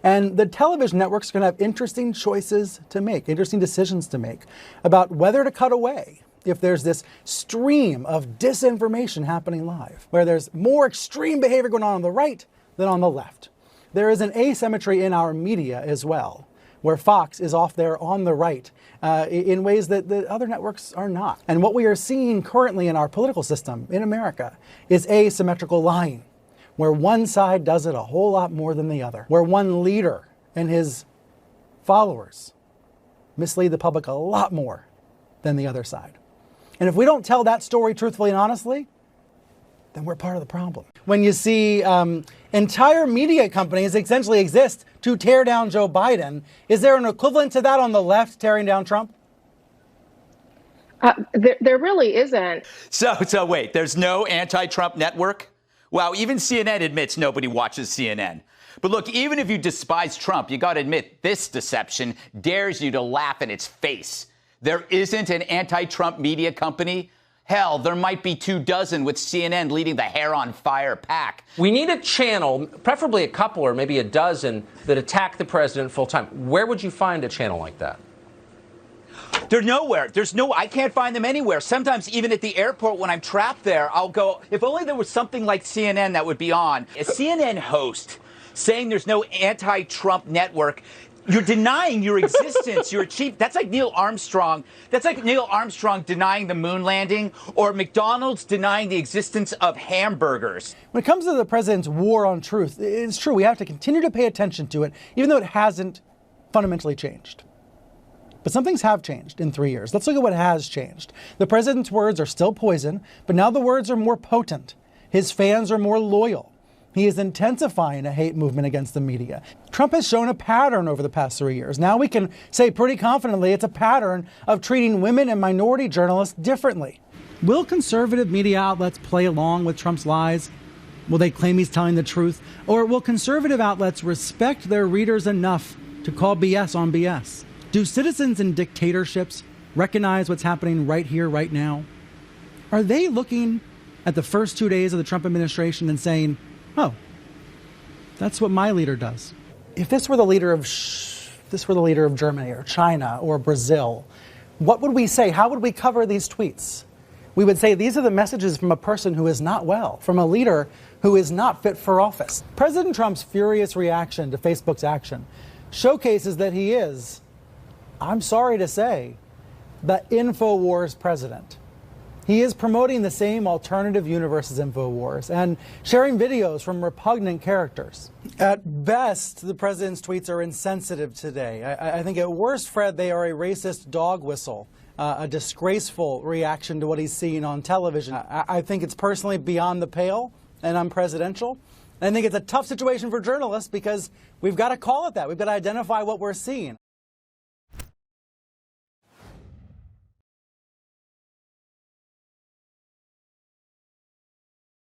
And the television networks are going to have interesting choices to make, interesting decisions to make about whether to cut away if there's this stream of disinformation happening live, where there's more extreme behavior going on the right than on the left. There is an asymmetry in our media as well, where Fox is off there on the right in ways that the other networks are not. And what we are seeing currently in our political system in America is asymmetrical lying, where one side does it a whole lot more than the other, where one leader and his followers mislead the public a lot more than the other side. And if we don't tell that story truthfully and honestly, then we're part of the problem. When you see entire media companies essentially exist to tear down Joe Biden, is there an equivalent to that on the left tearing down Trump? There really isn't. So wait, there's no anti-Trump network? Wow, even CNN admits nobody watches CNN. But look, even if you despise Trump, you got to admit this deception dares you to laugh in its face. There isn't an anti-Trump media company. Hell, there might be 24 with CNN leading the hair on fire pack. We need a channel, preferably a couple or maybe a dozen, that attack the president full time. Where would you find a channel like that? They're nowhere. I can't find them anywhere. Sometimes even at the airport when I'm trapped there, I'll go, if only there was something like CNN that would be on. A CNN host saying there's no anti-Trump network, you're denying your existence. You're a chief. That's like Neil Armstrong. That's like Neil Armstrong denying the moon landing, or McDonald's denying the existence of hamburgers. When it comes to the president's war on truth, it's true. We have to continue to pay attention to it, even though it hasn't fundamentally changed. But some things have changed in 3 years. Let's look at what has changed. The president's words are still poison, but now the words are more potent. His fans are more loyal. He is intensifying a hate movement against the media. Trump has shown a pattern over the past 3 years. Now we can say pretty confidently it's a pattern of treating women and minority journalists differently. Will conservative media outlets play along with Trump's lies? Will they claim he's telling the truth? Or will conservative outlets respect their readers enough to call BS on BS? Do citizens in dictatorships recognize what's happening right here, right now? Are they looking at the first 2 days of the Trump administration and saying, oh, that's what my leader does? If this were the leader of Germany or China or Brazil, what would we say? How would we cover these tweets? We would say these are the messages from a person who is not well, from a leader who is not fit for office. President Trump's furious reaction to Facebook's action showcases that he is, I'm sorry to say, the INFOWARS president. He is promoting the same alternative universe as INFOWARS and sharing videos from repugnant characters. At best, the president's tweets are insensitive today. I think at worst, Fred, they are a racist dog whistle, a disgraceful reaction to what he's seeing on television. I think it's personally beyond the pale and unpresidential. I think it's a tough situation for journalists because we've got to call it that. We've got to identify what we're seeing.